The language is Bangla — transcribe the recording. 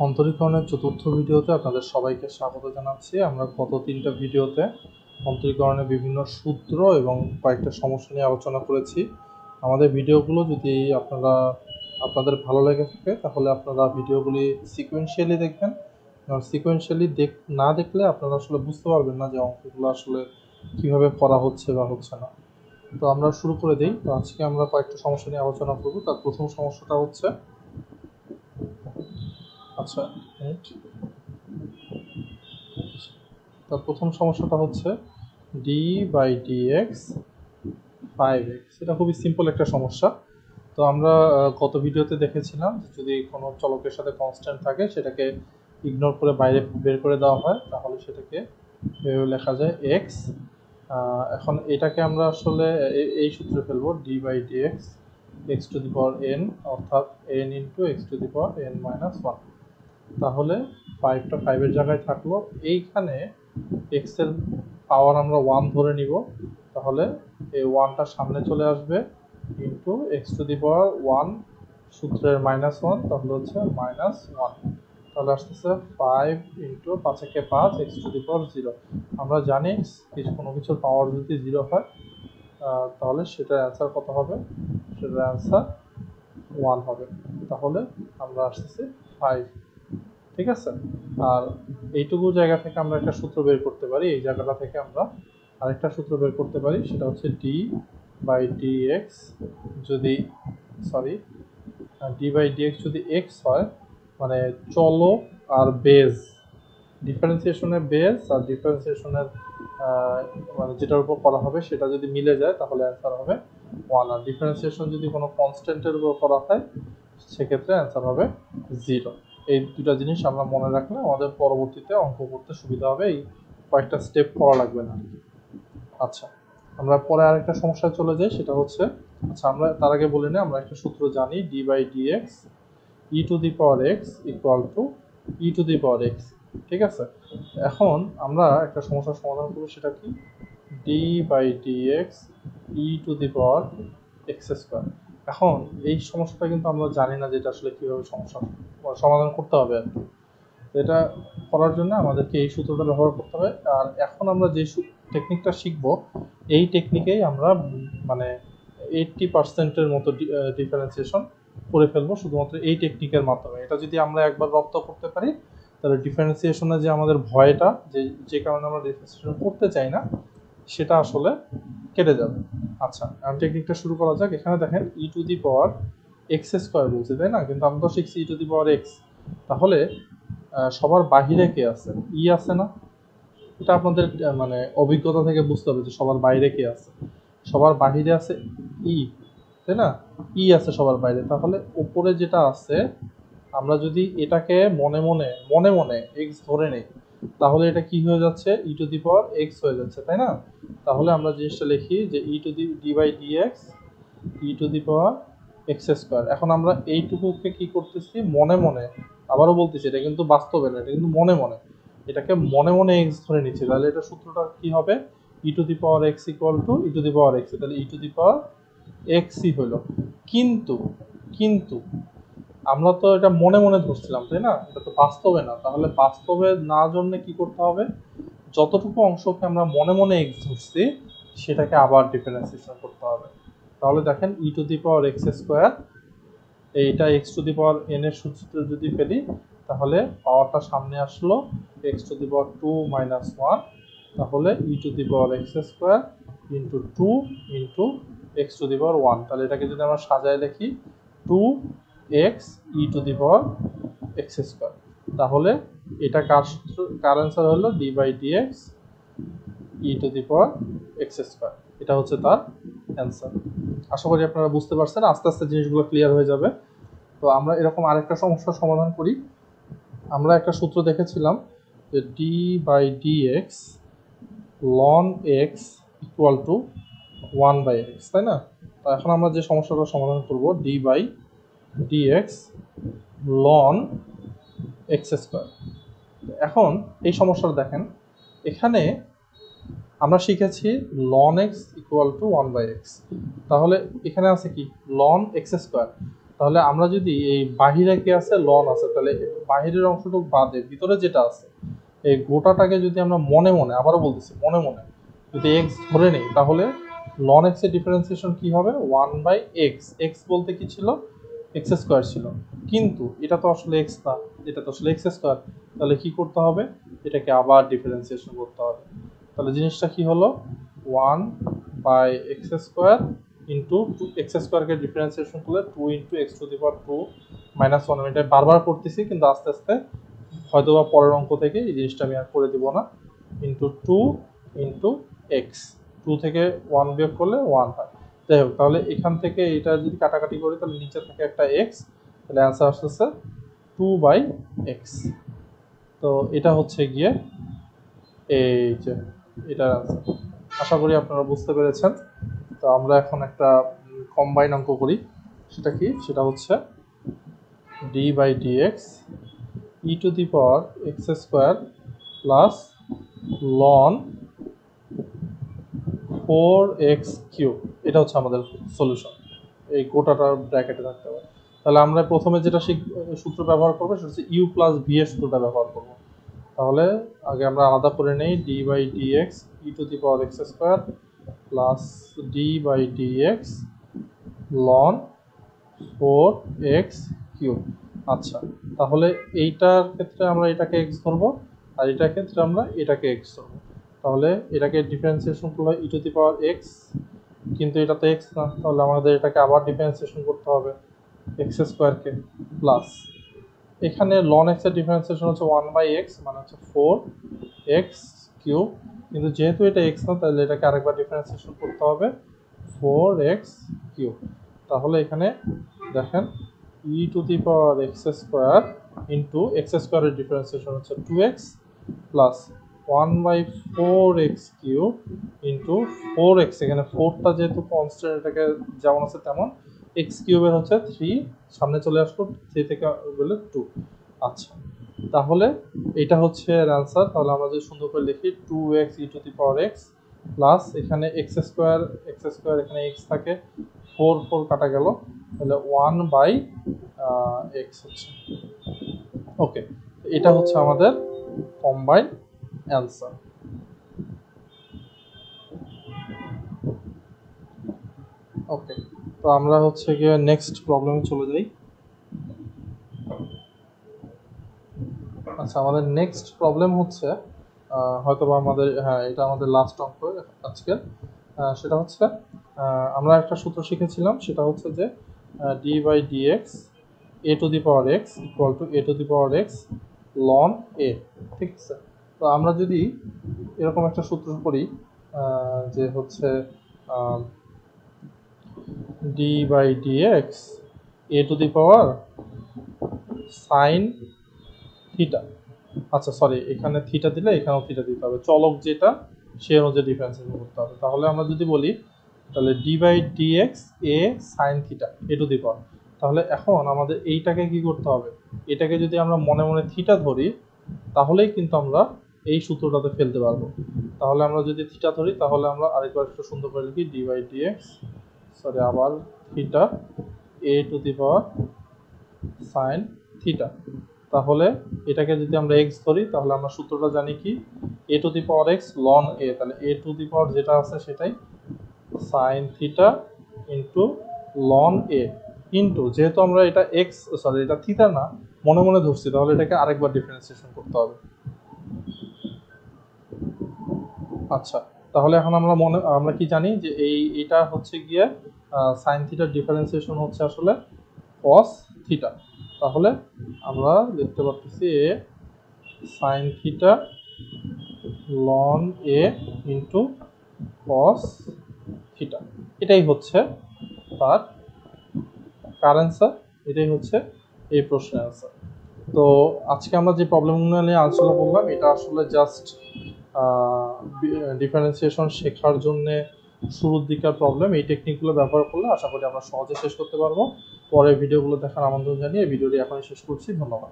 অন্তরীকরণের চতুর্থ ভিডিওতে আপনাদের সবাইকে স্বাগত জানাচ্ছি। আমরা গত 3টা ভিডিওতে অন্তরীকরণের বিভিন্ন সূত্র এবং কয়েকটা সমস্যা নিয়ে আলোচনা করেছি। আমাদের ভিডিওগুলো যদি আপনাদের ভালো লেগে থাকে তাহলে আপনারা ভিডিওগুলি সিকোয়েন্সিয়ালি দেখবেন। সিকোয়েন্সিয়ালি না দেখলে আপনারা আসলে বুঝতে পারবেন না যে অঙ্কগুলো আসলে কীভাবে করা হচ্ছে বা হচ্ছে না। তো আমরা শুরু করে দিই। তো আজকে আমরা কয়েকটা সমস্যা নিয়ে আলোচনা করব। তার প্রথম সমস্যাটা হচ্ছে তার প্রথম সমস্যাটা হচ্ছে ডি বাই ডিএক্স 5x। এটা খুবই সিম্পল একটা সমস্যা। তো আমরা গত ভিডিওতে দেখেছিলাম যদি কোনো চলকের সাথে কনস্ট্যান্ট থাকে সেটাকে ইগনোর করে বাইরে বের করে দেওয়া হয় তাহলে সেটাকে লেখা যায় এক্স। এখন এটাকে আমরা আসলে এই সূত্রে ফেলবো D by DX X to the power N, অর্থাৎ N into X to the power N minus 1। তাহলে 5টা 5-এর জায়গায় থাকলো। এইখানে এক্স এর পাওয়ার আমরা 1 ধরে নিব, তাহলে এই 1টা সামনে চলে আসবে into X to the power 1 সূত্রের -1, তাহলে হচ্ছে -1। তাহলে আসতেছে 5 ইন্টু 5 একে 5 এক্স টু দি পাওয়ার 0। আমরা জানি কোনো কিছুর পাওয়ার যদি 0 হয় তাহলে সেটার অ্যান্সার কত হবে? সেটার অ্যান্সার 1 হবে। তাহলে আমরা আসতেছি 5। ঠিক আছে। আর এইটুকু জায়গা থেকে আমরা একটা সূত্র বের করতে পারি। এই জায়গাটা থেকে আমরা আরেকটা সূত্র বের করতে পারি, সেটা হচ্ছে ডি বাই ডিএক্স যদি এক্স হয়, মানে চলক আর বেজ, ডিফারেন্সিয়েশনের বেজ আর ডিফারেন্সিয়েশনের মানে যেটার উপর করা হবে সেটা যদি মিলে যায় তাহলে অ্যান্সার হবে 1। আর ডিফারেন্সিয়েশন যদি কোনো কনস্ট্যান্টের উপর করা হয় সেক্ষেত্রে অ্যান্সার হবে 0। এই দুটা জিনিস আমরা মনে রাখলে আমাদের পরবর্তীতে অঙ্ক করতে সুবিধা হবে। এই কয়েকটা স্টেপ করা লাগবে না। আচ্ছা, আমরা পরে আরেকটা সমস্যায় চলে যাই। সেটা হচ্ছে, আমরা তার আগে বলি না, আমরা একটা সূত্র জানি d by dx E to the power x equal to E to the power x. ঠিক আছে। এখন আমরা একটা সমস্যার সমাধান করবো, সেটা কি? D by dx E to the power x square. এখন এই সমস্যাটা কিন্তু আমরা জানি না যে এটা আসলে কীভাবে সমাধান করতে হবে। আর কি এটা করার জন্য আমাদেরকে এই সূত্রটা ব্যবহার করতে হবে। আর এখন আমরা যে টেকনিকটা শিখব এই টেকনিকেই আমরা মানে 80%-এর মতো ডিফারেন্সিয়েশন করে ফেলবো শুধুমাত্র এই টেকনিকের মাধ্যমে। এটা যদি আমরা একবার রপ্ত করতে পারি তাহলে ডিফারেন্সিয়েশনে যে আমাদের ভয়টা, যে কারণে আমরা ডিফারেন্সিয়েশন করতে চাই না, সেটা আসলে কেটে যাবে। আচ্ছা, এখন টেকনিকটা শুরু করা যাক। এখানে দেখেন E to the power x square বলছে, তাই না? কিন্তু আমরা তো শিখছি ই টু দি পাওয়ার এক্স। তাহলে সবার বাহিরে কে আছে? ই আছে না? এটা আপনাদের মানে অভিজ্ঞতা থেকে বুঝতে হবে যে সবার বাইরে কে আছে। সবার বাহিরে আছে ই, তাই না? ই আছে সবার বাইরে। তাহলে উপরে যেটা আছে, আমরা যদি এটাকে মনে মনে এক্স ধরে নেই তাহলে এটা কি হয়ে যাচ্ছে? ই টু দি পাওয়ার এক্স হয়ে যাচ্ছে, তাই না? তাহলে আমরা জিনিসটা লিখি যে E to the D by dx E to the power x square. এখন আমরা এইটুকুকে কি করতেছি? মনে আবারও বলতেছি, এটা কিন্তু বাস্তবে না, এটা কিন্তু মনে এটাকে মনে এক্স ধরে নিচ্ছি। তাহলে এটা সূত্রটা কি হবে? E to the power x equal to E to the power X. তাহলে ই টু দি পাওয়ার এক্সই হইল। কিন্তু আমরা তো এটা মনে ধরছিলাম, তাই না? এটা তো বাস্তবে না। তাহলে বাস্তবে না জন্য কি করতে হবে? যতটুকু অংশকে আমরা মনে এক্স ধরছি সেটাকে আবার ডিফারেন্সিয়েশন করতে হবে। তাহলে দেখেন E to the power x square, এইটা X to the power N এর সূত্রে যদি ফেলি তাহলে পাওয়ারটা সামনে আসলো X to the power 2 minus 1। তাহলে E to the power x square into 2 into X to the power 1। তাহলে এটাকে যদি আমরা সাজায় লিখি 2x E to the power x square. তাহলে এটা কার অ্যান্সার হলো? D by dx E to the power x square. এটা হচ্ছে তার অ্যান্সার। আশা করি আপনারা বুঝতে পারছেন। আস্তে আস্তে জিনিসগুলো ক্লিয়ার হয়ে যাবে। তো আমরা এরকম আরেকটা সমস্যার সমাধান করি। আমরা একটা সূত্র দেখেছিলাম যে d by dx ln x equal to 1 by x, তাই না? তো এখন আমরা যে সমস্যাটা সমাধান করব d by dx ln x square. এখন এই সমস্যাটা দেখেন, এখানে আমরা শিখেছি ln x equal to 1 by x. তাহলে এখানে আছে কি? Ln x square. তাহলে আমরা যদি এই বাহিরে কি আছে লন আছে, তাহলে বাহিরের অংশটুকু বাদে ভিতরে যেটা আছে এই গোটাটাকে যদি আমরা মনে মনে, আবারও বলতেছি মনে মনে যদি এক্স ধরে নিই, তাহলে লন এক্স এর ডিফারেন্সিয়েশন কি হবে, 1/x। এক্স বলতে কি ছিল, এক্স স্কোয়ার ছিল, কিন্তু এটা তো আসলে এক্স না, এটা তো আসলে এক্স স্কোয়ার। তাহলে কি করতে হবে, এটাকে আবার ডিফারেন্সিয়েশন করতে হবে। তাহলে জিনিসটা কি হলো, 1/x² ইন্টু এক্স স্কোয়ারকে ডিফারেন্সিয়েশন করলে 2 × x⁻² - 1। আমি এটা বারবার করতেছি, কিন্তু আস্তে আস্তে হয়তো বা পরের অঙ্ক থেকে এই জিনিসটা আমি আর করে দিব না। ইন্টু 2 × x, 2 থেকে 1 বিয়োগ করলে 1 হয়। যাই হোক, তাহলে এখান থেকে এটা যদি কাটাকাটি করি তাহলে নিচে থাকে একটা x, তাহলে অ্যান্সার আসতেছে 2/x। তো এটা হচ্ছে গিয়ে এই যে এটার অ্যান্সার। আশা করি আপনারা বুঝতে পেরেছেন। তো আমরা এখন একটা কম্বাইন অঙ্ক করি। সেটা কি, সেটা হচ্ছে d/dx e⁻x² plus ln 4x³ এটা হচ্ছে আমাদের সলিউশন। এই গোটাটার ব্র্যাকেটে থাকতে হবে। তাহলে আমরা প্রথমে যেটা সূত্র ব্যবহার করবো সেটা হচ্ছে u প্লাস v এর সূত্রটা ব্যবহার করবো। তাহলে আগে আমরা আলাদা করে নেই d/dx e⁻x² plus d/dx ln 4x³। আচ্ছা, তাহলে এইটার ক্ষেত্রে আমরা এটাকে x ধরবো, আর এটার ক্ষেত্রে আমরা এটাকে x ধরবো। তাহলে এটাকে ডিফারেন্সিয়েশন করলে e⁻x, কিন্তু এটা তো x না, তাহলে আমাদের এটাকে আবার ডিফারেন্সিয়েশন করতে হবে x² প্লাস এখানে ln x এর ডিফারেন্সিয়েশন হচ্ছে 1/x, মানে হচ্ছে 4x³, কিন্তু যেহেতু এটা x না, তাহলে এটাকে আরেকবার ডিফারেন্সিয়েশন করতে হবে 4x³ তাহলে এখানে দেখেন e⁻x² ইন্টু x² এর ডিফারেন্সিয়েশন হচ্ছে 2x plus 1/4x³ into 4x, এখানে 4টা যেহেতু কনস্ট্যান্ট, এটাকে যেমন আছে তেমন, x³ এর হচ্ছে 3, সামনে চলে আসলো 3 থেকে বলে 2। আচ্ছা, তাহলে এটা হচ্ছে এর অ্যান্সার। তাহলে আমরা যদি সুন্দর করে লিখি 2x e⁻x প্লাস এখানে x² এখানে x থাকে, 4 কাটা গেল, তাহলে 1/x হচ্ছে। ওকে, এটা হচ্ছে আমাদের কম্বাইন অ্যান্সার। ওকে, তো আমরা হচ্ছে গিয়ে নেক্সট প্রবলেমে চলে যাই। আচ্ছা, আমাদের নেক্সট প্রবলেম হচ্ছে হয়তোবা আমাদের, হ্যাঁ এটা আমাদের লাস্ট অঙ্ক আজকে। সেটা হচ্ছে আমরা একটা সূত্র শিখেছিলাম, সেটা হচ্ছে যে d/dx a⁻x a⁻x ln a। ঠিক আছে, তো আমরা যদি এরকম একটা সূত্র করি যে হচ্ছে d/dx a⁻sin থিটা। আচ্ছা সরি, এখানে থিটা দিলে এখানেও থিটা দিতে হবে, চলক যেটা সে অনুযায়ী ডিফারেন্সিয়েশন করতে হবে। তাহলে আমরা যদি বলি তাহলে d/dx a sin theta a⁻, তাহলে এখন আমাদের এইটাকে কি করতে হবে, এটাকে যদি আমরা মনে মনে থিটা ধরি তাহলেই কিন্তু আমরা এই সূত্রটাতে ফেলতে পারবো। তাহলে আমরা যদি থিটা ধরি তাহলে আমরা আরেকবার একটু সুন্দর করে লিখি d/dx সরি আবার থিটা a⁻ sin থিটা। তাহলে এটাকে যদি আমরা x ধরি তাহলে আমরা সূত্রটা জানি কি, a⁻x ln a, তাহলে a⁻ যেটা আছে সেটাই sin theta into ln a into, যেহেতু আমরা এটা x সরি এটা থিটা না মনে মনে ধরছি, তাহলে এটাকে আরেকবার ডিফারেন্সিয়েশন করতে হবে। আচ্ছা, তাহলে এখন আমরা কি জানি যে এটা হচ্ছে গিয়ে sin থিটার ডিফারেন্সিয়েশন হচ্ছে আসলে cos থিটা। তাহলে আমরা লিখতে পারতেছি a sin theta ln a into cos theta. এটাই হচ্ছে তার অ্যান্সার, এটাই হচ্ছে এই প্রশ্নের অ্যান্সার। তো আজকে আমরা যে প্রবলেমগুলো নিয়ে আলোচনা করলাম এটা আসলে জাস্ট ডিফারেন্সিয়েশন শেখার জন্য শুরুর দিকের প্রবলেম। এই টেকনিকগুলো ব্যবহার করলে আশা করি আমরা সহজে শেষ করতে পারবো। পরের ভিডিওগুলো দেখার আমন্ত্রণ জানিয়ে ভিডিওটি এখনই শেষ করছি। ধন্যবাদ।